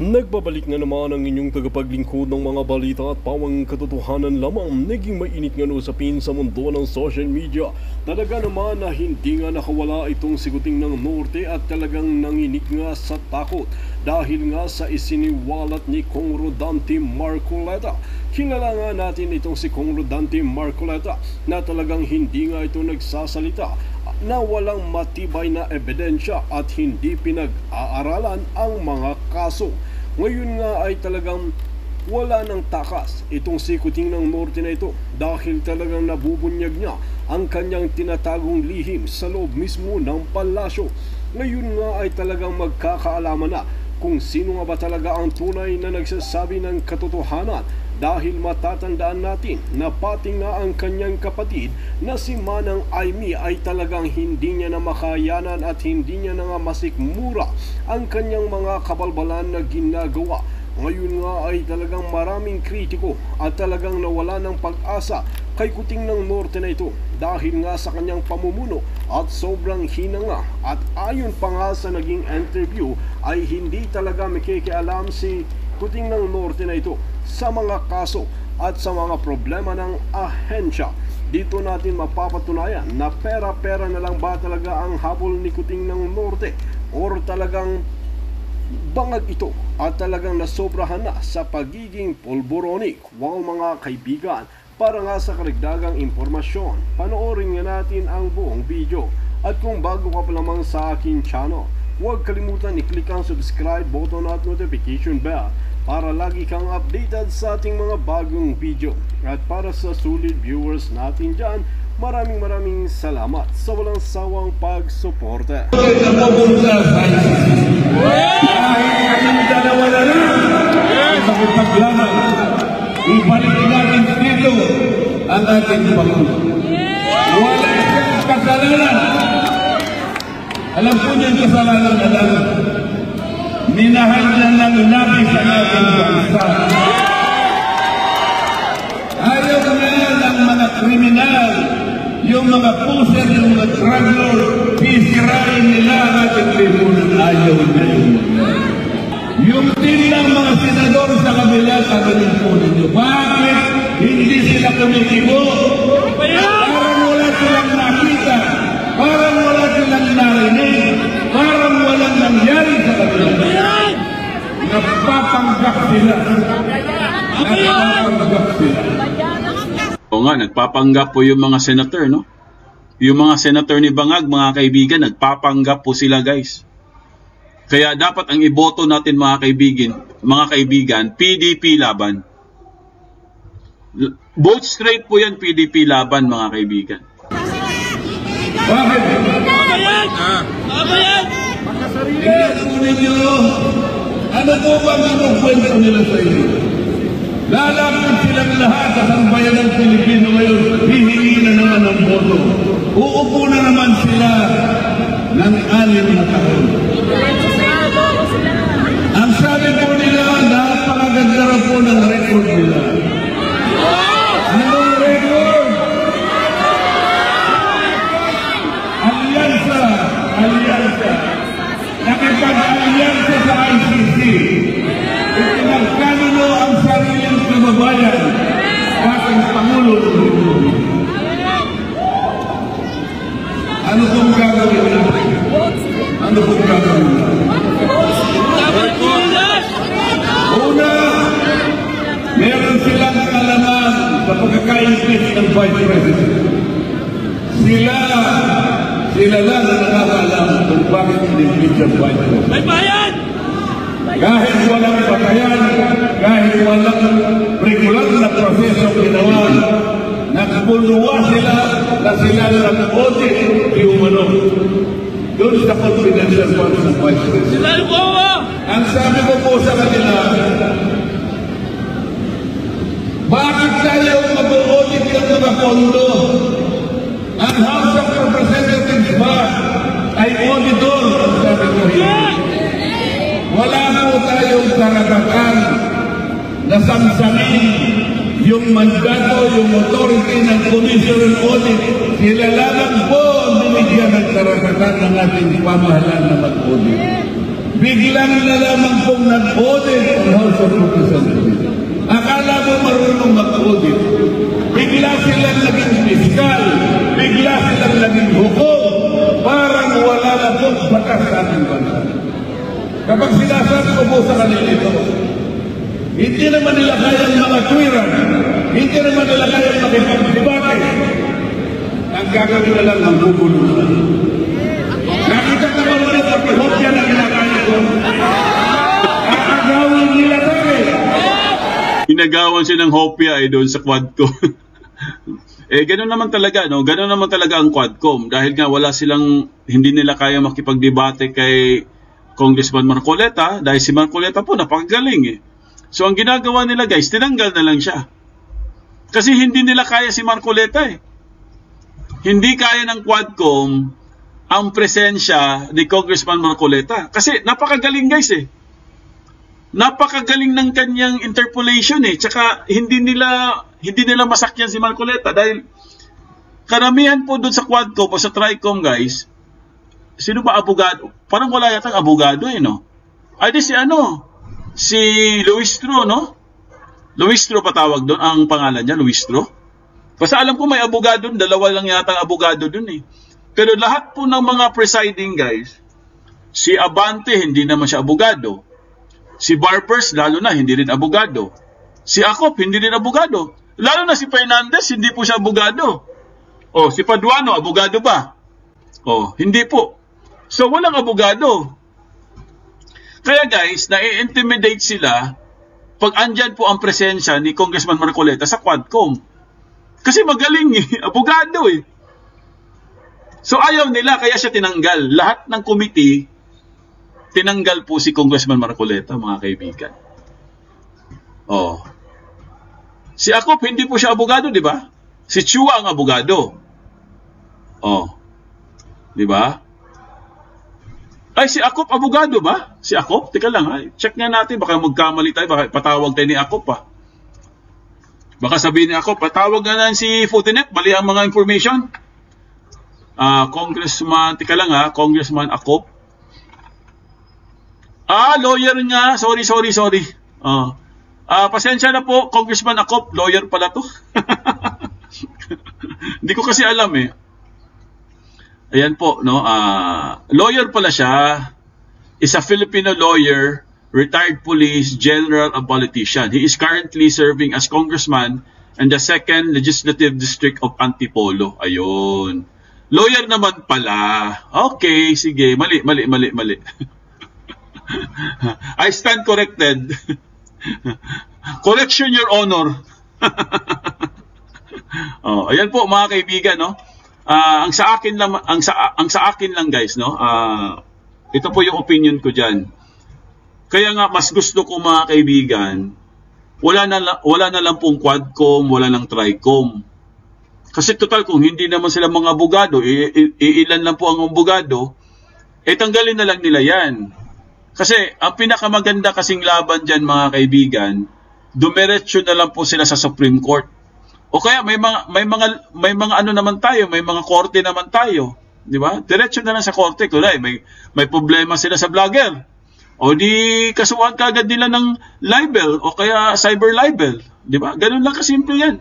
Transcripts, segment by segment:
Nagbabalik na naman ang inyong tagapaglingkod ng mga balita at pawang katotohanan lamang. Naging mainit nga usapin sa mundo ng social media. Talaga naman na hindi nga nakawala itong siguting ng Norte at talagang nanginig nga sa takot dahil nga sa isiniwalat ni Kong Rodante Marcoleta. Kilala nga natin itong si Kong Rodante Marcoleta na talagang hindi nga ito nagsasalita, na walang matibay na ebidensya at hindi pinag-aaralan ang mga kaso. Ngayon nga ay talagang wala ng takas itong sikuting ng Norte na ito dahil talagang nabubunyag niya ang kanyang tinatagong lihim sa loob mismo ng palasyo. Ngayon nga ay talagang magkakaalaman na kung sino nga ba talaga ang tunay na nagsasabi ng katotohanan, dahil matatandaan natin na pati nga ang kanyang kapatid na si Manang Aimee ay talagang hindi niya na makayanan at hindi niya na nga masikmura ang kanyang mga kabalbalan na ginagawa. Ngayon nga ay talagang maraming kritiko at talagang nawala ng pag-asa kay Kuting ng Norte na ito dahil nga sa kanyang pamumuno at sobrang hina nga. At ayon pa nga sa naging interview ay hindi talaga makikialam si Kuting ng Norte na ito sa mga kaso at sa mga problema ng ahensya. Dito natin mapapatunayan na pera-pera na lang ba talaga ang habol ni Kuting ng Norte or talagang bangag ito at talagang nasobrahan na sa pagiging polboronic. Wow mga kaibigan, para nga sa karagdagang impormasyon, panoorin nga natin ang buong video. At kung bago ka pa lamang sa aking channel, huwag kalimutan i-click ang subscribe button at notification bell para lagi kang updated sa ating mga bagong video. At para sa solid viewers natin dyan, maraming salamat sa walang sawang pagsuporta. Ibalik natin dito ang ating Pangulo. Wala siyang kasalanan. Alam po niyo yung kasalanan na lang. Minahal niya ng labis ang ating bansa. Ayaw niya ng mga kriminal, yung mga puser, yung mga drug lord, pisirain nila ang ating lipunan. Ayaw niya yung din ng mga senador sa kabila, sabihin po ninyo, bakit hindi sila kumitibo? Parang wala silang nakita, parang wala silang narinig, parang walang nangyari sa kabila. Nagpapanggap sila. Nagpapanggap sila. O nga, nagpapanggap po yung mga senator, no? Yung mga senator ni Bangag, mga kaibigan, nagpapanggap po sila, guys. Kaya dapat ang iboto natin mga kaibigan, PDP laban. Vote straight po yan, PDP laban mga kaibigan. Bakit? Tingnan po ninyo, ano po bang inukwento nila sa inyo? Lalapit silang lahat sa sambayan ng Pilipino ngayon, hihingi na naman ng boto. Uupo na naman sila ng 6 na taon. Ang sabi po nila, napakaganda na po ng record nila. Anong record? Alyansa. Nakipag-alyansa sa ICC. Itinagkanuno ang sariling kababayan ating Pangulo. Ano pong gagawin natin? Ano pong gagawin natin? Una, meron silang kalaman sa pagkaka-impeach ng Vice President. Sila lang na nakakaalam kung bakit in-impeach ang Vice President. May bayan! Kahit walang patayan, kahit walang regular na proseso ginawa, nagpuluwa sila na sila nag-audit yung doon sa confidential funds ng Vice President. Ang sabi ko po sa kanila, bakit tayo mag-audit ng mga pondo? Ang House of Representatives ba ay auditor? Ang sabi ko, wala po tayong karapatan na samsamin yung mandato, yung authority ng Commission on Audit. Sila lamang po ang binigyan ng karapatan ng ating pamahalaan na mag-audit. Biglang na lamang pong nag-audit ang House of Representatives. Akala mo marunong mag-audit. Bigla silang naging fiskal, bigla silang naging hukom, parang wala na pong batas sa ating bansa. Kapag sinasabi ko po sa kanila ito, hindi naman nila kayang makatwiran, hindi naman nila kayang makipag-debate. Ang gagawin na lang ang bubulusan. Nakita ka ba ulit ang pihopya na ginakaya ko? Agawin nila tayo. Inagawan siya ng hopya doon sa Quadcom. Gano'n naman talaga, no? Gano'n naman talaga ang Quadcom. Dahil nga wala silang, hindi nila kaya makipagdebate kay Congressman Marcoleta. Dahil si Marcoleta po, napakagaling So ang ginagawa nila guys, tinanggal na lang siya. Kasi hindi nila kaya si Marcoleta Hindi kaya ng Quadcom ang presensya ni Congressman Marcoleta. Kasi napakagaling guys Napakagaling ng kanyang interpolation Tsaka hindi nila masakyan si Marcoleta dahil karamihan po doon sa Quadcom o sa Tricom guys, sino ba abogado? Parang wala yatang abogado no? Ay di si Luistro, no? Luistro patawag doon, ang pangalan niya, Luistro. Basta alam ko may abogado doon, dalawa lang yatang abogado doon Pero lahat po ng mga presiding guys, si Abante hindi naman siya abogado. Si Barbers, lalo na, hindi rin abogado. Si Acop, hindi rin abogado. Lalo na si Fernandez, hindi po siya abogado. Si Paduano, abogado ba? Hindi po. So, walang abogado. Kaya guys, nai-intimidate sila pag andyan po ang presensya ni Congressman Marcoleta sa Quadcom. Kasi magaling abogado So, ayaw nila, kaya siya tinanggal. Lahat ng committee, tinanggal po si Congressman Marcoleta, mga kaibigan. Si Acop, hindi po siya abogado, di ba? Si Chua ang abogado. Di ba? Ay, si Acop abogado ba? Si Acop? Teka lang, check nga natin. Baka magkamali tayo, baka patawag tayo ni Acop Baka sabihin ni Acop, patawag nga na si Futinet, mali ang mga information. Congressman, teka lang Congressman Acop. Lawyer nga. Sorry. Pasensya na po, Congressman Acop. Lawyer pala to. Hindi ko kasi alam Ayan po, no? Lawyer pala siya. Is a Filipino lawyer, retired police, general, and politician. He is currently serving as congressman in the 2nd Legislative District of Antipolo. Ayun. Lawyer naman pala. Okay, sige. Mali. I stand corrected. Correction, Your Honor. Ayan po mga kaibigan, no? Ang sa akin lang guys, no? Ito po yung opinion ko diyan. Kaya nga mas gusto ko mga kaibigan, wala na lang pong Quadcom, wala nang Tricom. Kasi total kung hindi naman sila mga abogado, ilan lang po ang abogado, tanggalin na lang nila 'yan. Kasi ang pinakamaganda kasing laban diyan mga kaibigan, dumiretso na lang po sila sa Supreme Court. O kaya may mga ano naman tayo, may mga korte naman tayo, di ba? Diretso na lang sa korte, kulay may problema sila sa vlogger. O di kasuhan kaagad nila ng libel o kaya cyber libel, di ba? Ganun lang kasimple 'yan.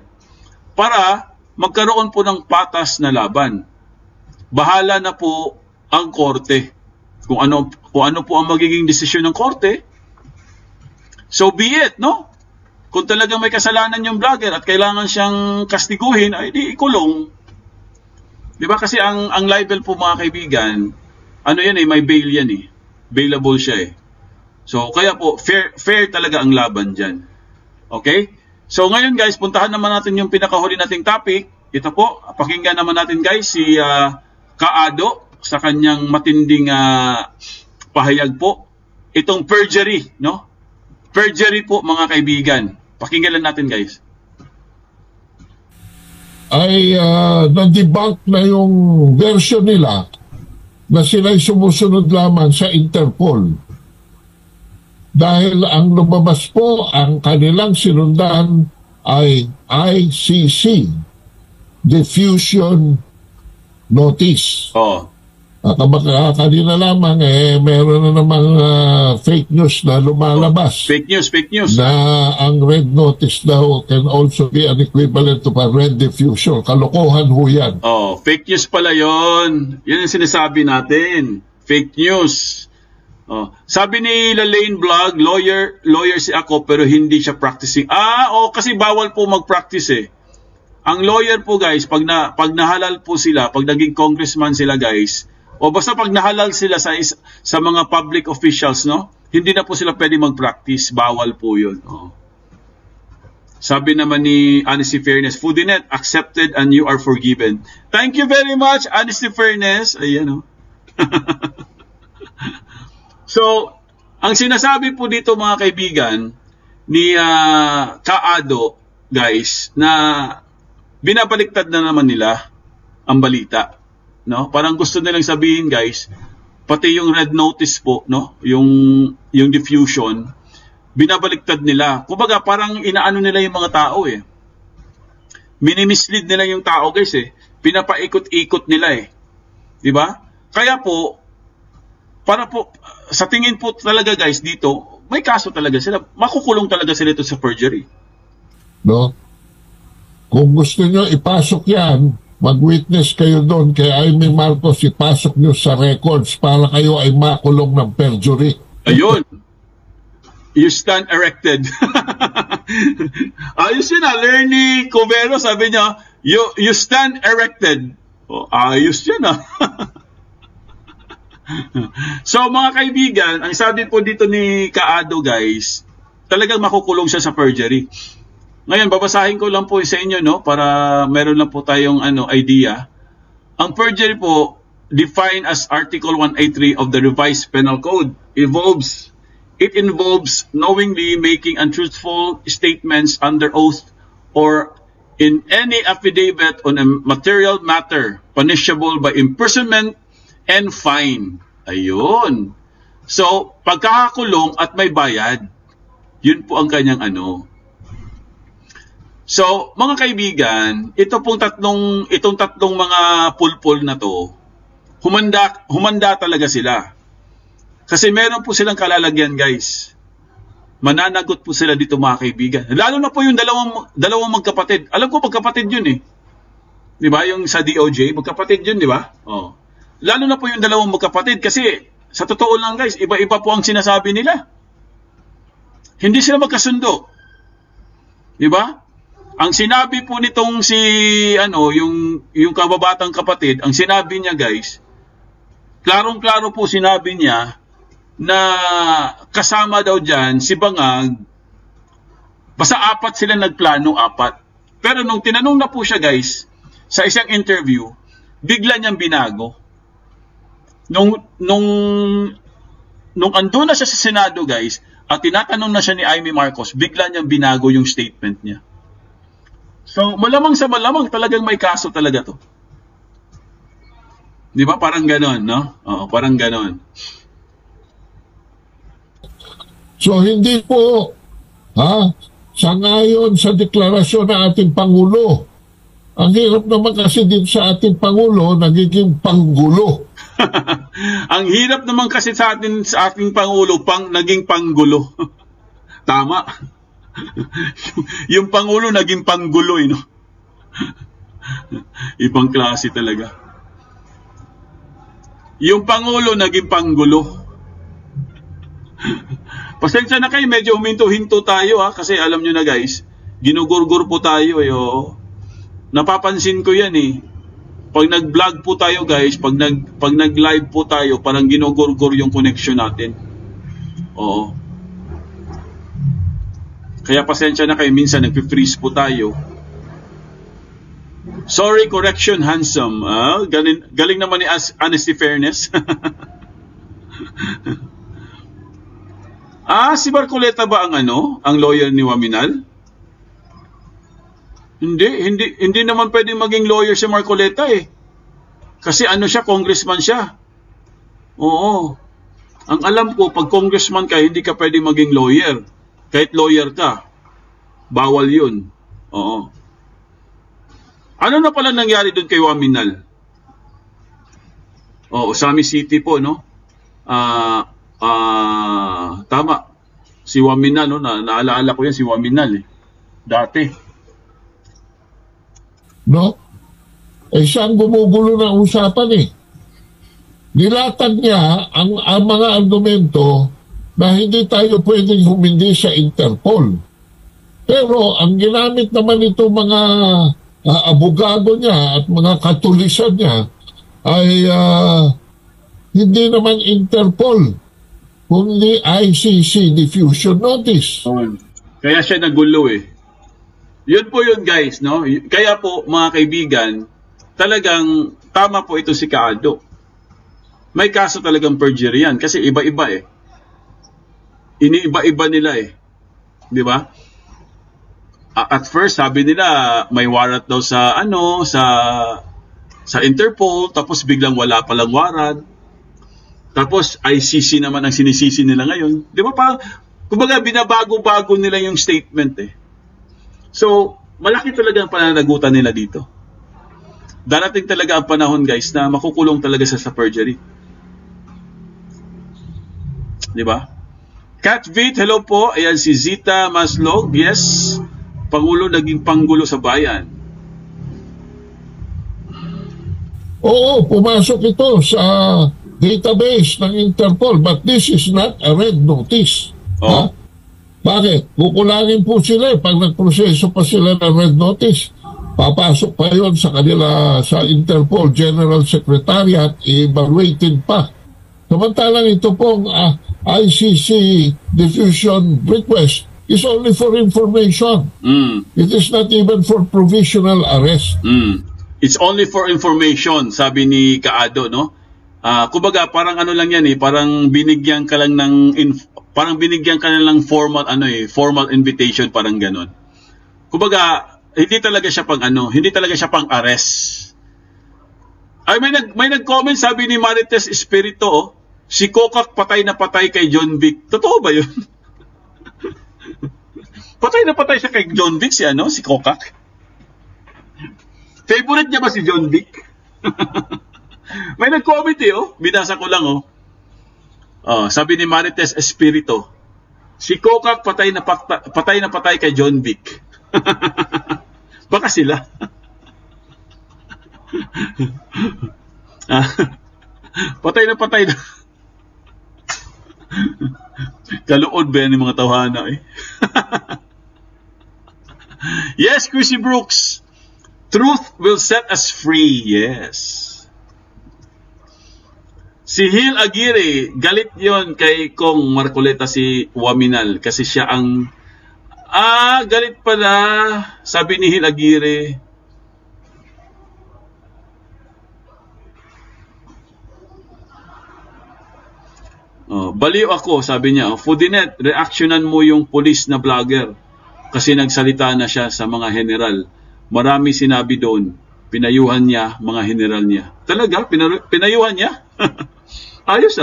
Para magkaroon po ng patas na laban. Bahala na po ang korte. Kung ano po ang magiging desisyon ng korte, so be it, no? Kung talagang may kasalanan yung vlogger at kailangan siyang kastiguhin, ay di ikulong. Di ba? Kasi ang libel po mga kaibigan, may bail yan Bailable siya So, kaya po, fair talaga ang laban dyan. Okay? So, ngayon guys, puntahan naman natin yung pinakahuli nating topic. Ito po, pakinggan naman natin guys si Kaado sa kanyang matinding pahayag po. Itong perjury, no? Perjury po mga kaibigan. Pakinggan lang natin guys. Ay na-debunk na yung version nila na sila'y sumusunod lamang sa Interpol. Dahil ang lumabas po, ang kanilang sinundan ay ICC, Diffusion Notice. Kanina lamang, meron na namang fake news na lumalabas. Fake news. Na ang red notice daw can also be an equivalent of a red diffusion. Kalokohan ho yan. Fake news pala yon. Yan ang sinasabi natin. Fake news. Sabi ni Lalaine Vlog, lawyer si ako pero hindi siya practicing. Kasi bawal po mag-practice eh. Ang lawyer po guys, pag nahalal po sila, pag naging congressman sila guys, o basta pag nahalal sila sa mga public officials, no? Hindi na po sila pwede mag-practice. Bawal po yun. Sabi naman ni Honesty Fairness, Foodinet, accepted and you are forgiven. Thank you very much, Honesty Fairness. Ayan, So, ang sinasabi po dito mga kaibigan ni Kaado, guys, na binabaliktad na naman nila ang balita. No? Parang gusto nilang sabihin, guys, pati yung red notice po, no? Yung diffusion, binabaliktad nila. Kumbaga, parang inaano nila yung mga tao eh. Minimislead nila yung tao, guys eh. Pinapaikot-ikot nila eh. 'Di ba? Kaya po, para po, sa tingin po talaga guys dito, may kaso talaga sila. Makukulong talaga sila ito sa perjury. No? Kung gusto nyo ipasok yan, mag-witness kayo doon kay Amy Marcos, ipasok nyo sa records para kayo ay makulong ng perjury. Ayun. You stand erected. Ayos yun Lerny Covero, sabi niya, you stand erected. Ayos yun So mga kaibigan, ang sabi po dito ni Kaado guys, talagang makukulong siya sa perjury. Ngayon, babasahin ko lang po sa inyo, no, para meron lang po tayong idea. Ang perjury po, defined as Article 183 of the Revised Penal Code, it involves knowingly making untruthful statements under oath or in any affidavit on a material matter punishable by imprisonment and fine. Ayun. So, pagkakakulong at may bayad, yun po ang kanyang So, mga kaibigan, itong tatlong mga pulpul na to, humanda talaga sila. Kasi meron po silang kalalagyan, guys. Mananagot po sila dito, mga kaibigan. Lalo na po yung dalawang magkapatid. Alam ko magkapatid yun eh. 'Di ba? Yung sa DOJ, magkapatid yun, 'di ba? Lalo na po yung dalawang magkapatid kasi sa totoo lang, guys, iba-iba po ang sinasabi nila. Hindi sila magkasundo. 'Di ba? Ang sinabi po nitong yung kababatang kapatid, ang sinabi niya guys, klarong-klaro po sinabi niya na kasama daw dyan si Bangag, basta 4 sila nagplano, 4. Pero nung tinanong na po siya guys, sa isang interview, bigla niyang binago. Nung andun na siya sa Senado guys, at tinatanong na siya ni Amy Marcos, bigla niyang binago yung statement niya. So, malamang sa malamang talagang may kaso talaga to. Di ba? Parang ganon, no? Oo, parang ganon. So, hindi po, sangayon sa deklarasyon ng ating Pangulo. Ang hirap naman kasi din sa ating Pangulo, nagiging panggulo. Ang hirap naman kasi sa ating Pangulo, naging panggulo. Tama. Yung Pangulo naging panggulo, no? Ibang klase talaga. Yung Pangulo naging panggulo. Pasensya na kayo, medyo huminto-hinto tayo kasi alam nyo na guys, ginugurgur po tayo Napapansin ko yan Pag nag-vlog po tayo guys, pag nag-live po tayo, parang ginugurgur yung connection natin. Oo. Kaya pasensya na kayo, minsan nagpi-freeze po tayo. Sorry, correction, handsome. Galing naman ni Honesty Fairness. Si Marcoleta ba ang lawyer ni Waminal? Hindi naman pwedeng maging lawyer si Marcoleta Kasi siya, congressman siya. Oo. Ang alam ko, pag congressman ka, hindi ka pwedeng maging lawyer. Kahit lawyer ka, bawal yun. Oo. Ano na pala nangyari doon kay Waminal? Osami City po, no? Tama. Si Waminal, no? Naalaala ko yan, si Waminal, eh. Dati. No? Siyang gumugulo ng usapan, eh. Nilatag niya ang mga argumento na hindi tayo pwedeng humindi sa Interpol. Pero ang ginamit naman ito mga abogado niya at mga katulisan niya ay hindi naman Interpol, kundi ICC diffusion notice. Kaya siya nagulo, eh. Yun po yun, guys, no? Kaya po, mga kaibigan, talagang tama po ito si Kaado. May kaso talagang perjury yan kasi iba-iba, eh. Iniiba-iba nila, eh. Di ba? At first, sabi nila may warrant daw sa Interpol, tapos biglang wala palang warrant. Tapos ICC naman ang sinisisi nila ngayon. Di ba pa? Kumbaga binabago-bago nila yung statement, eh. So, malaki talaga ang pananagutan nila dito. Darating talaga ang panahon, guys, na makukulong talaga sa perjury. Di ba? Cat Vit, hello po. Ayan si Zita Maslog. Yes. Pangulo naging panggulo sa bayan. Oo, pumasok ito sa database ng Interpol, but this is not a red notice. Oh. Bakit? Kukulangin po sila pag nagproseso pa sila ng red notice. Papasok pa yon sa kanila sa Interpol General Secretariat, evaluated pa. Samantalang ito pong ICC diffusion request is only for information. It is not even for provisional arrest. It's only for information, sabi ni Kaado, no? Kumbaga parang ano lang yan, eh, parang binigyan ka lang ng formal formal invitation, parang ganon. Kumbaga hindi talaga siya pang arrest. Ay may nag-comment, sabi ni Marites Espirito, si Kokak patay na patay kay John Vic. Totoo ba 'yun? Patay na patay siya kay John Vic si Kokak. Favorite niya ba si John Vic? May nag-comment, binasa ko lang, sabi ni Marites Espirito, si Kokak patay na patay kay John Vic. Baka sila. Patay na. Kaluod ba yan yung mga tawhana, eh? Yes, Chrissy Brooks. Truth will set us free. Yes. Si Hil Aguirre, galit yon kay Kong Marcoleta si Waminal kasi siya ang galit pala, sabi ni Hil Aguirre. Baliw ako, sabi niya. Fudinet, reactionan mo yung police na vlogger kasi nagsalita na siya sa mga general. Marami sinabi doon. Pinayuhan niya mga general niya. Talaga? Pinayuhan niya? Ayos,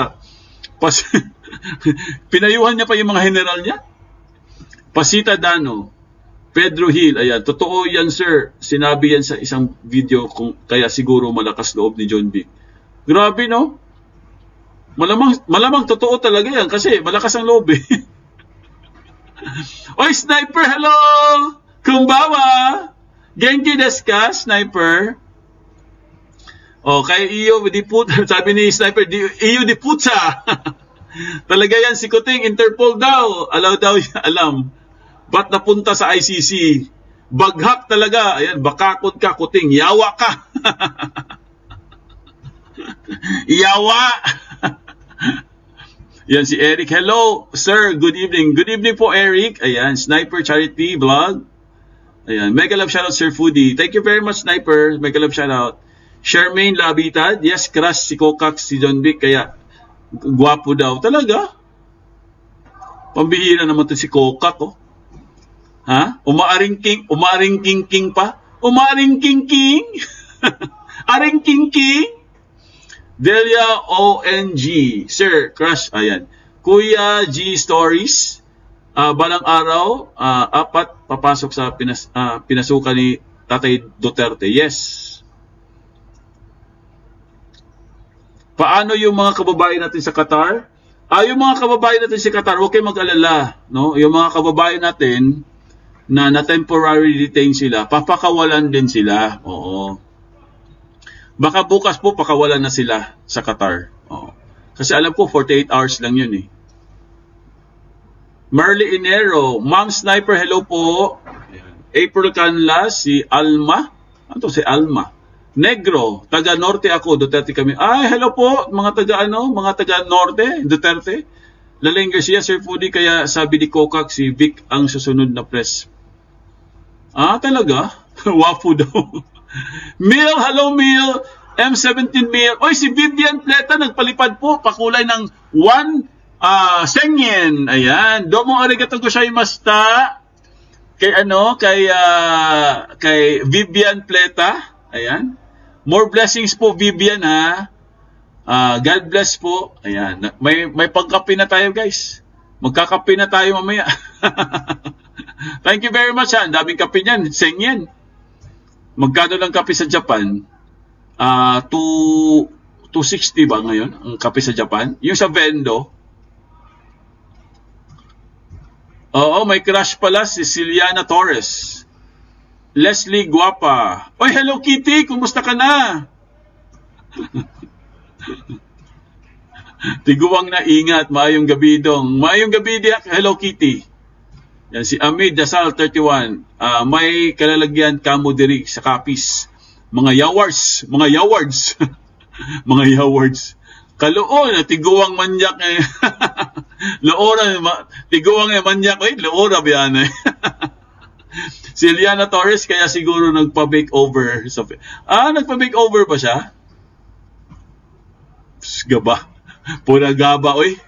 pinayuhan niya pa yung mga general niya? Pasita Dano, Pedro Hill, ayan, totoo yan, sir. Sinabi yan sa isang video, kaya siguro malakas loob ni John Vic. Grabe, no? Malamang totoo talaga yan kasi malakas ang loob, eh. Oy, Sniper, hello! Kumbawa! Genki desu ka, Sniper? Kay iyo di putsa, sabi ni Sniper, iyo di putsa. Talaga yan, si Kuting, Interpol daw. Alaw daw niya, alam. Ba't napunta sa ICC? Baghak talaga. Ayan, bakakot ka, Kuting. Yawa ka. Yawa. Yan si Eric. Hello, sir. Good evening. Good evening po, Eric. Ayan, Sniper Charity Vlog. Ayan, mega love shoutout, Sir Foodie. Thank you very much, Sniper. Mega love shoutout. Charmaine Labitad. Yes, crush si Kokak, si John Vic. Kaya, gwapo daw. Talaga? Pambihira naman to si Kokak, oh. Ha? Umaaring king pa? Umaaring king? Aring king? Delia ONG. Sir, crush. Ayan. Kuya G Stories. Balang araw, 4 papasok sa pinasukan ni Tatay Duterte. Yes. Paano yung mga kababayan natin sa Qatar? Yung mga kababayan natin sa Qatar, huwag kayong mag-alala. No? Yung mga kababayan natin na temporary detain sila, papakawalan din sila. Oo. Baka bukas po pakawalan na sila sa Qatar. Oo. Kasi alam ko 48 hours lang yun eh. Merly Inero, Ma'am Sniper, hello po. April Canla, si Alma. Ano to si Alma? Negro, taga Norte ako, Duterte kami. Ay, hello po, mga taga Norte, Duterte. Laling Garcia, Sir Foodie, kaya sabi ni Kokak, si Vic ang susunod na press. Talaga? Wapo daw. Mil, hello Mil. M17 Mil. Oy, si Vivian Pleta, nagpalipad po, pakulay ng 1 Sengen. Ayan. Domo arigato gozaimashita. Kay Vivian Pleta. Ayan. More blessings po, Vivian, ha. God bless po. Ayan. May pagkape na tayo, guys. Magkakape na tayo mamaya. Thank you very much, ha. Ang daming kape niyan. Sengen. Magkano lang kape sa Japan? 260 ba ngayon ang kape sa Japan? Yung sa Vendo. Oo, may crush pala si Ciliana Torres. Leslie Guapa. Oy, Hello Kitty, kumusta ka na? Tiguang na ingat, maayong gabi dong. Maayong gabi diak, Hello Kitty. Yan si Amid Dasal 31. May kalalagyan kamo diri sa kapis. Mga yawards. Mga yawards. Kaluon, tiguang manyak eh. Loora, tiguang manyak eh. Loora biyan eh. Si Eliana Torres, kaya siguro nagpa-bake over. Nagpa-bake over ba siya? Gaba. Pura gaba, oy.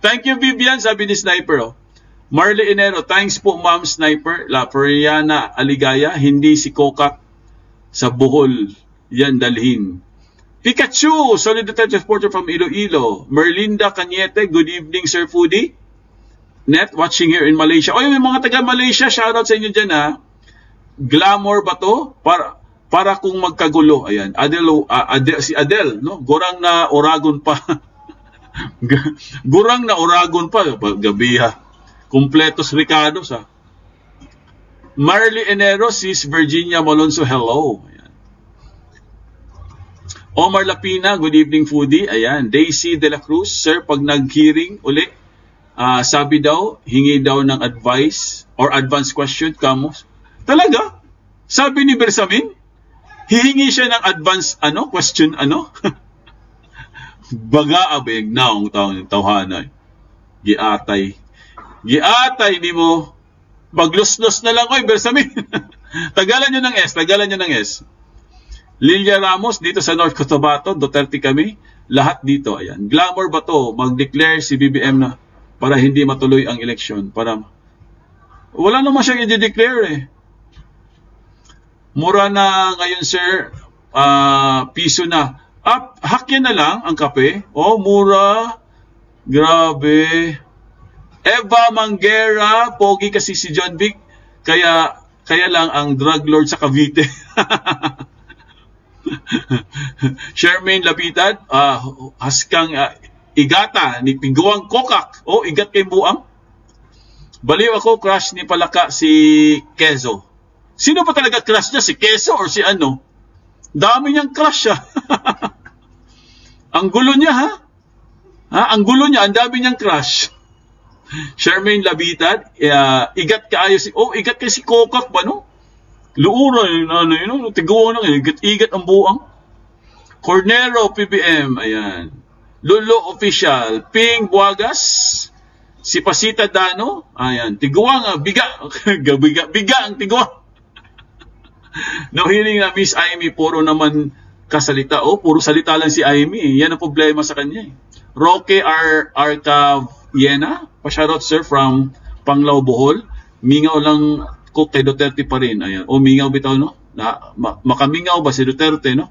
Thank you, Vivian, sabi ni Sniper, oh. Marley Enero, thanks po, Ma'am Sniper. La Periana Aligaya, hindi si Kokak sa Bohol. Yan dalhin. Pikachu, Solidarity Supporter from Iloilo. Merlinda Cañete, good evening, Sir Foodie. Net, watching here in Malaysia. Oy, may mga taga-Malaysia, shoutout sa inyo dyan, ha. Glamour ba to? Para kung magkagulo. Ayan, si Adele, no? Gurang na Oragon pa. Gurang na Oragon pa. Gabi, ha. Completos Ricardos, ha. Marley Enero, sis Virginia Malonzo, hello. Ayan. Omar Lapina, good evening, Foodie. Ayan, Daisy De La Cruz, sir, pag nag-hearing uli, sabi daw, hingi daw ng advice or advance question kamo. Talaga? Sabi ni Bersamin, hihingi siya ng advance question Baga abeg naong tawhanay. Giatay ni mo. Bagluslos na lang, oy, Bersamin. Tagalan nyo ng S. Lilia Ramos, dito sa North Cotabato, Duterte kami. Lahat dito, ayan. Glamour ba to? Mag-declare si BBM na para hindi matuloy ang eleksyon. Wala naman siyang i-declare eh. Mura na ngayon, sir. Piso na. Hakyan na lang ang kape. Oh, mura. Grabe. Eva Manguera, pogi kasi si John Vic. Kaya lang ang drug lord sa Cavite. Charmaine Lapitad, haskang igata ni Piguang Kokak. Oh, igat kay Buang. Baliw ako, crush ni Palaka si Quezzo. Sino pa talaga crush niya? Si Quezzo or si ano? Dami niyang crush siya. Ang gulo niya, ha? Ang gulo niya, ang dami niyang crush. Charmaine Labitad, igat kaayo igat kay si Kokak ba, no? Luura, tiguan lang, igat ang Buang. Cornero PBM, ayan. Lolo Official, Ping Buagas, si Pasita Dano, ayan, tiguang, biga ang tiguang. No hearing na Miss Amy, puro naman kasalita. Puro salita lang si Amy. Yan ang problema sa kanya. Roque Arcaviena, pa-shoutout sir from Panglao, Bohol. Mingaw lang ko kay Duterte pa rin. Ayan. Mingaw bitaw, no? Makamingaw ba si Duterte, no?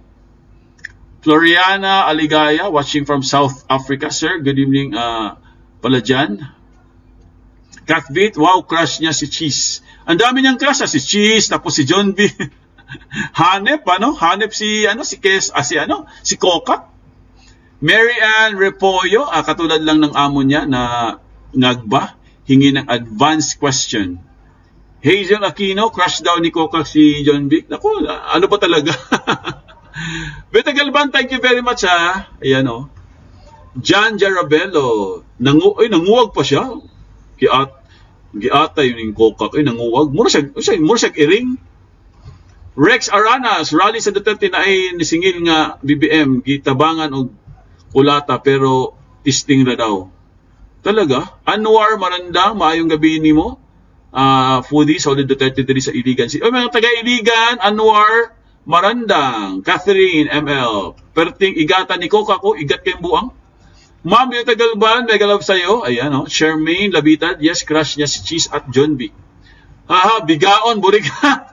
Floriana Aligaya, watching from South Africa, sir. Good evening pala dyan. Catbeat, wow, crush niya si Cheese. Ang dami niyang crush, si Cheese, tapos si John B. Hanep, Hanep si Kokak. Mary Ann Repollo, katulad lang ng amo niya na ngagba, hingi ng advanced question. Hazel Aquino, crush daw ni Coca si John Vic. Naku, ano ba talaga? Beta Galban, thank you very much ha. Ayan o. John Jarabello, nanguwag pa siya. Giata yun yung Coca, nanguwag. Mura siya iring. Rex Aranas, rally sa Duterte na ay nisingil nga BBM, gitabangan o kulata pero testing na daw. Talaga? Anwar Marandang, maayong gabi ni mo. Foodie, solid Duterte diri sa Iligan. Mga taga-Iligan, Anwar Marandang, Catherine ML, perting igata ni Coca ko, igat kayong buang. Ma'am, yung Tagalban, mega love sa'yo. Ayan, oh. Charmaine Labitad, yes, crush niya si Cheese at John B. Bigaon, burikat.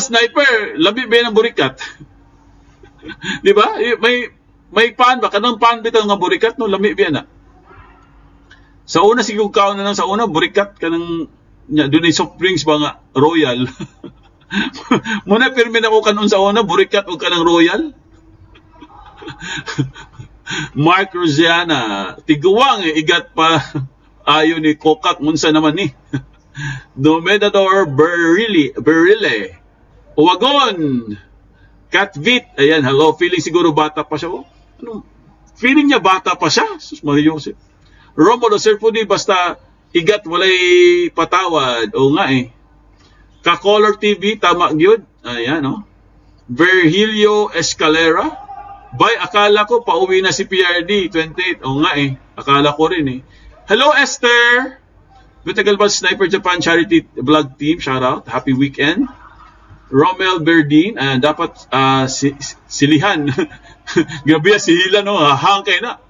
Sniper, labi ba ng burikat? Di ba? May pan ba? Kanang pan bitaw nga burikat, no? Lami ba na? Sa una, siguro kaon na lang sa una, burikat ka ng, doon ay soft drinks ba nga, Royal. Muna, pirmin ako kanon sa una, burikat o ka ng Royal. Mark Rosiana, tiguwang, igat pa, ayo ni Kokak, munsa naman ni. Domedador Berile, Uwagon, Catvit, ayan, hello, feeling siguro bata pa siya. Ano? Feeling niya bata pa siya? Sus Mario Jose. Romulo Serpudi, basta igat walay patawad. O nga eh. Ka-Color TV, tama gyud. Ayan, no? Virgilio Escalera. Bay, akala ko pauwi na si PRD 28. O nga eh. Akala ko rin eh. Hello, Esther! Butagal Sniper Japan Charity Vlog Team, shout out. Happy weekend. Romel Berdin, dapat silihan. Gabi si Hila, no? Hangkay na.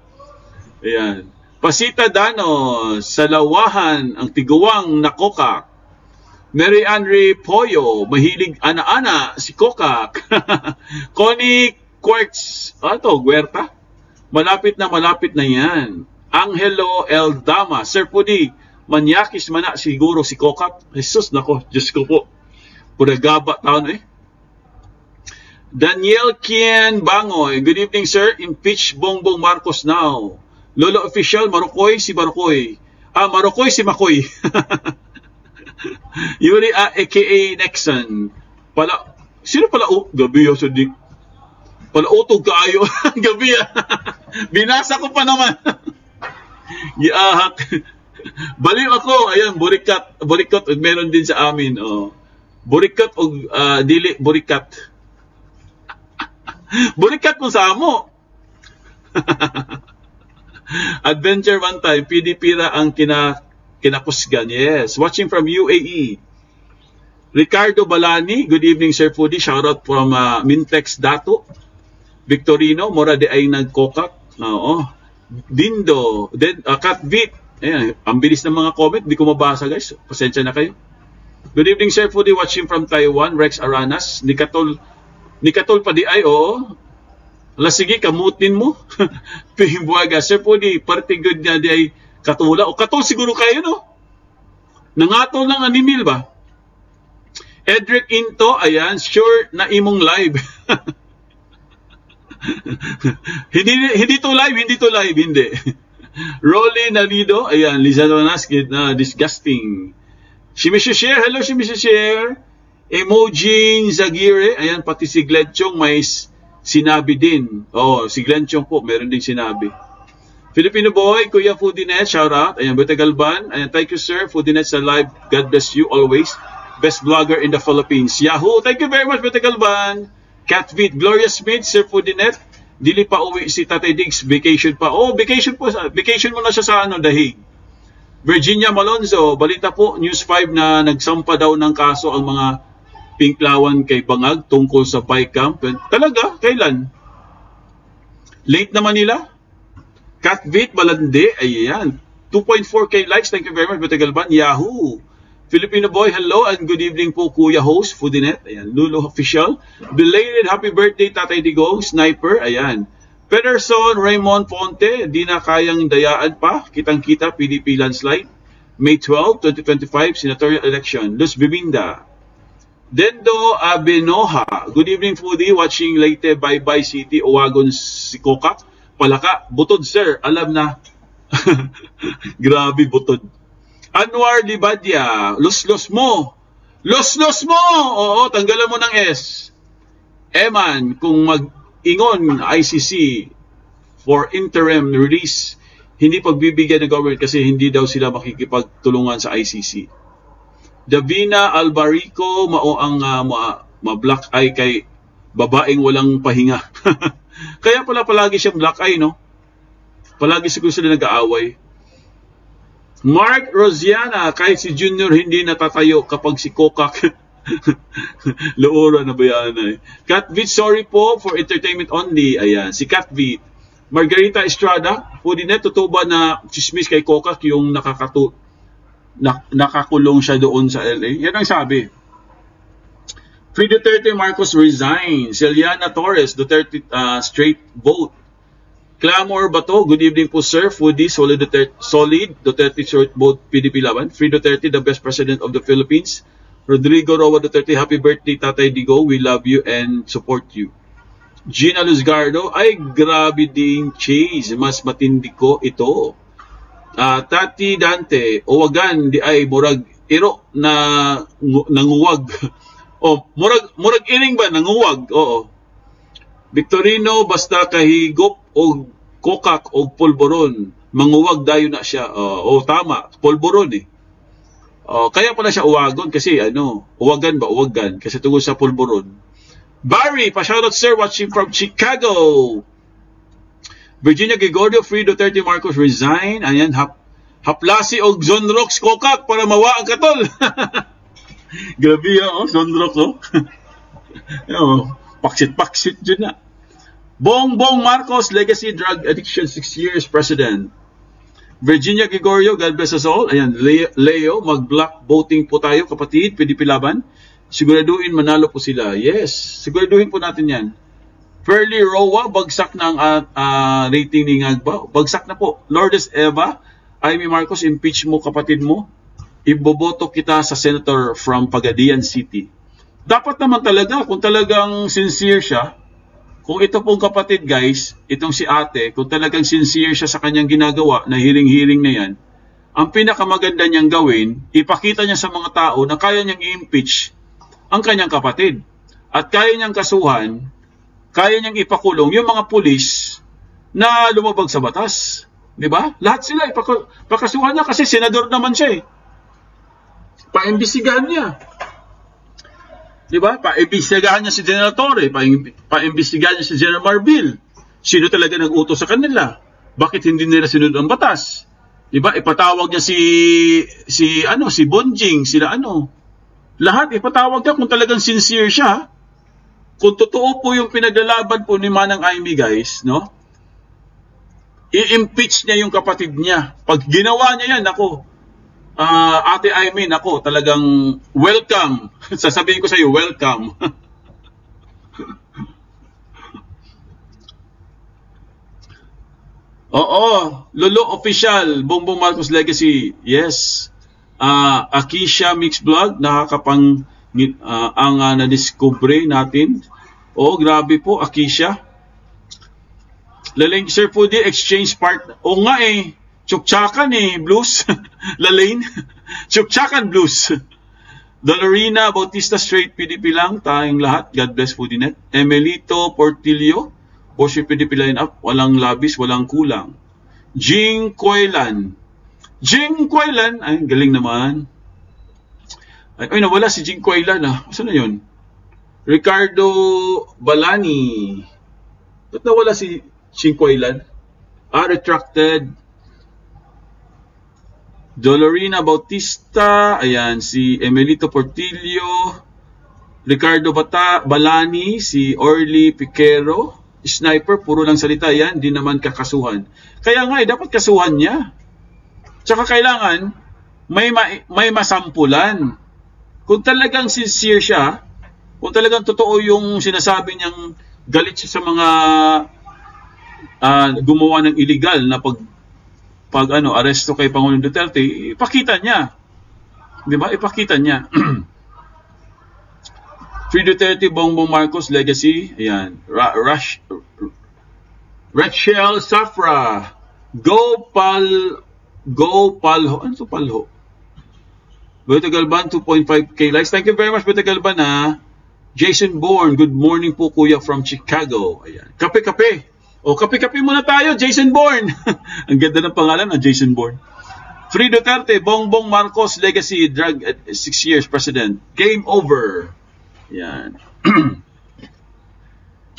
Ayan. Pasita Dano, Salawahan, ang tiguwang na Coca. Mary Andre Poyo, mahilig ana-ana si Coca. Connie Quartz, Guerta. Malapit na yan. Angelo El Dama, Sir Pudi, manyakis man na siguro si Coca. Jesus, nako, Diyos ko po. Pura gaba taon eh. Daniel Kien Bangoy, good evening sir. Impeach Bongbong Marcos now. Lolo official, Marukoy si Marukoy. Marukoy si Makoy. Yuri aka Nexon. Sino pala? Gabi yun, so pala utog kaayo. Gabi binasa ko pa naman. Giahak. Baliw ako. Ayan, burikat. Burikat, meron din sa amin. Burikat o dili burikat. Burikat mo sa amo. Adventure one time, PDP ra ang kinakusgan. Yes. Watching from UAE. Ricardo Balani, good evening Sir Foodie. Shout out from Mintex Dato. Victorino, mora de ay nagkokak. Oo. Dindo. Then, Katvit. Ayan, ang bilis ng mga comment. Di ko mabasa guys. Pasensya na kayo. Good evening Sir Foodie. Watching from Taiwan. Rex Aranas. Nikatol pa di ay, oo. Ala, sige, kamutin mo. Pihimbuaga. Sir Pudi, party good niya di ay katula. O katol siguro kayo, no? Nangatol lang animil ba? Edric Into, ayan, sure na imong live. hindi to live, hindi. Rolly Nalido, ayan, Lizado Naskit na disgusting. Shimishishare, hello Shimishishare. Emoji Zagire, ayan, pati si Glenchong may sinabi din. Si Glenchong po, meron din sinabi. Filipino boy, Kuya Foodinet, shout out. Ayan, Butagalban. Ayan, thank you sir, Foodinet sa live. God bless you always. Best vlogger in the Philippines. Yahoo! Thank you very much, Butagalban. Catvid, Gloria Smith, Sir Foodinet. Dili pa uwi si Tatay Diggs, vacation pa. Vacation po. Vacation mo na siya sa Dahig. Virginia Malonzo, balita po, News 5 na nagsampa daw ng kaso ang mga Pinklawan kay Bangag tungkol sa bike camp. Talaga? Kailan? Late naman nila? Catvit, Balande, ayan. 2.4k likes, thank you very much, Batagalban. Yahoo! Filipino boy, hello and good evening po, Kuya Host, Foodinet, ayan. Lulu Official. Belated happy birthday, Tatay Digong, Sniper, ayan. Pederson, Raymond Ponte, di na kayang dayaan pa. Kitang-kita, PDP landslide. May 12, 2025, senatorial election. Luz Biminda. Dendo Abenoha. Good evening, Foodie. Watching Leyte, Bye-Bye City, Owagon, Sikokak. Palaka. Butod, sir. Alam na. Grabe, butod. Anwar Libadia. Los-los mo. Los-los mo! Oo, tanggalan mo ng S. Eman, kung mag-ingon ICC for interim release, hindi pagbibigyan ng government kasi hindi daw sila makikipagtulungan sa ICC. Davina Albarico, mao ang ma-black eye kay babaeng walang pahinga. Kaya pala palagi siyang black eye, no? Palagi siguro sila nag-aaway. Mark Rosiana, kahit si Junior hindi natatayo kapag si Kokak Laura na ba yan eh. Catbeat, sorry po for entertainment only. Ayan, si Catbeat. Margarita Estrada, Foodie.net, totoo ba na chismis kay Kokak yung nakakulong siya doon sa LA? Yan ang sabi. Free Duterte Marcos resign. Celiana Torres, Duterte straight vote. Clamor Bato, good evening po sir. Foodie, solid Duterte short vote PDP laban. Free Duterte, the best president of the Philippines. Rodrigo Roa Duterte, happy birthday Tatay Digo. We love you and support you. Gina Luzgardo, ay grabe ding chase. Mas matindi ko ito. Tati Dante, Owagan, di ay murag iro na nanguwag. O, murag ining ba nanguwag? Oo. Victorino, basta kahigop o kokak o polboron. Manguwag dayo na siya. O tama, polboron eh. Kaya pala siya uwagon kasi uwagan ba? Uwagan. Kasi tungkol sa polboron. Barry, pa-shoutout sir, watching from Chicago. Virginia Gregorio, Free Duterte Marcos resign. Ayan, haplasi og Zonrox kokak para mawa ang katol. Grabe yan, Zonrox, paksit-paksit dyan na. Bongbong Marcos, legacy drug addiction, 6 years president. Virginia Gregorio, God bless us all. Ayan, Leo, mag-block voting po tayo, kapatid, PDP laban. Siguraduhin manalo po sila. Yes, siguraduhin po natin yan. Fairly Roa, bagsak na ang rating ni Ngagba. Bagsak na po. Lourdes Eva, Amy Marcos, impeach mo kapatid mo. Iboboto kita sa senator from Pagadian City. Dapat naman talaga, kung talagang sincere siya, kung ito pong kapatid guys, itong si ate, kung talagang sincere siya sa kanyang ginagawa, na hiring-hiring na yan, ang pinakamaganda niyang gawin, ipakita niya sa mga tao na kaya niyang i-impeach ang kanyang kapatid. At kaya niyang kasuhan, kaya niyang ipakulong yung mga pulis na lumabag sa batas. Diba? Lahat sila ipakasuhan niya kasi senador naman siya eh. Paimbestigahan niya. Diba? Paimbestigahan niya si General Torre, paimbestigahan niya si General Marbil. Sino talaga nag-utos sa kanila? Bakit hindi nila sinunod ang batas? Diba? Ipatawag niya si Bonjing, sila Lahat ipatawag niya kung talagang sincere siya. Kung totoo po yung pinaglalaban po ni Manang Amy guys, no? I-impeach niya yung kapatid niya. Pag ginawa niya yan, Ate Amy, talagang welcome. Sasabihin ko sa iyo, welcome. Oo, Lolo Official, Bongbong Marcos Legacy. Yes. Akisha Mix Vlog, nakakapang ang na-discover natin. Oh, grabe po, Akisha. Laleng Sir Foodie, exchange part. O nga eh. Chukchakan blues. Lalain. Chukchakan blues. Dolorina Bautista straight PDP lang. Tayong lahat. God bless Foodie.net. Emelito Portillo. Boshi PDP line up. Walang labis, walang kulang. Jing Coylan. Jing Coylan. Ay, galing naman. Ay, nawala si Jing Coylan Saan na yun? Ricardo Balani. Ba't nawala si Jing Coylan? Retracted. Dolorina Bautista, ayan, si Emelito Portillo, Ricardo Balani, si Orly Piquero, sniper, puro lang salita yan, di naman kakasuhan. Kaya nga, dapat kasuhan niya. Tsaka kailangan, may masampulan. Kung talagang sincere siya, kung talagang totoo yung sinasabi niyang galit siya sa mga gumawa ng illegal na pag aresto kay Pangulong Duterte, ipakita niya. 'Di ba? Ipakita niya. Free Duterte, Bongbong Marcos legacy. Ayan. Rachel Safra. Go Palho. Ano to Palho? Beto Galban, 2.5k likes. Thank you very much, Beto Galban, ha. Jason Bourne, good morning po, kuya, from Chicago. Ayan. Kape-kape. O, kape-kape muna tayo, Jason Bourne. Ang ganda ng pangalan, Jason Bourne. Free Duterte, Bongbong Marcos legacy, drag 6 years president. Game over. Ayan.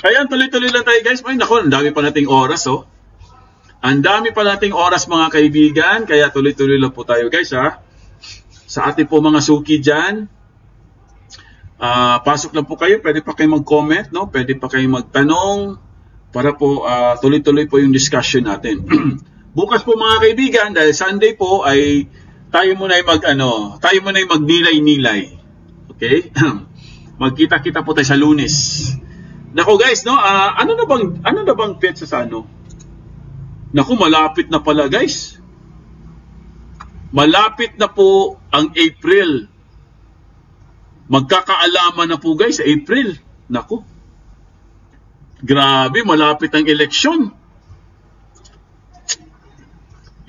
Ayan, tuloy-tuloy lang tayo, guys. Ay, naku, ang dami pa nating oras, oh. Ang dami pa nating oras, mga kaibigan. Kaya tuloy-tuloy lang po tayo, guys, ha. Sa ating po mga suki dyan, pasok lang po kayo. Pwede pa kayo mag-comment, no? Pwede pa kayo magtanong para po tuloy-tuloy po yung discussion natin. Bukas po, mga kaibigan, dahil Sunday po, ay tayo muna ay magnilay-nilay. Okay? Magkita-kita po tayo sa Lunes. Nako, guys, no? Ano na bang petsa sa ano? Naku, malapit na pala, guys. Malapit na po ang April. Magkakaalaman na po, guys, sa April. Naku. Grabe, malapit ang eleksyon.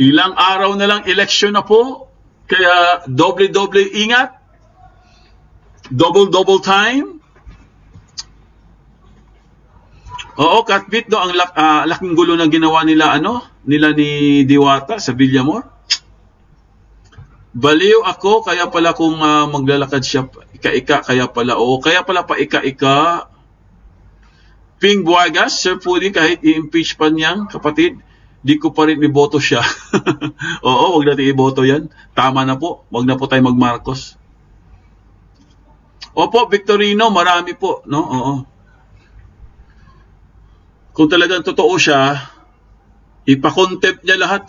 Ilang araw na lang eleksyon na po. Kaya doble-doble ingat. Double time. Oo, Katbit, no, ang laking gulo na ginawa nila ni Diwata sa Villamor. Baliw ako, kaya pala kung maglalakad siya ika-ika, kaya pala pa ika-ika. Ping Buagas, Sir Pudi, kahit i-impeach pa niyang kapatid, di ko pa rin iboto siya. Oo, wag natin iboto yan. Tama na po, wag na po tayo mag-Marcos. Opo, Victorino, marami po, no? Oo. Kung talagang totoo siya, ipa-contempt niya lahat.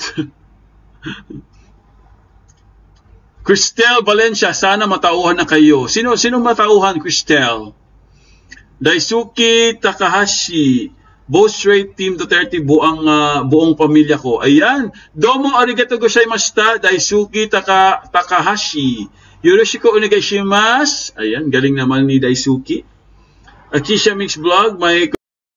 Cristel Valencia, sana matauhan na kayo. Sino matauhan, Cristel? Daisuke Takahashi, both straight Team Duterte, buong pamilya ko. Ayan. Domo arigato gozaimashita, Daisuke Takahashi. Yoroshiku onegaishimasu. Ayan, galing naman ni Daisuke. Akisha Mix Vlog, may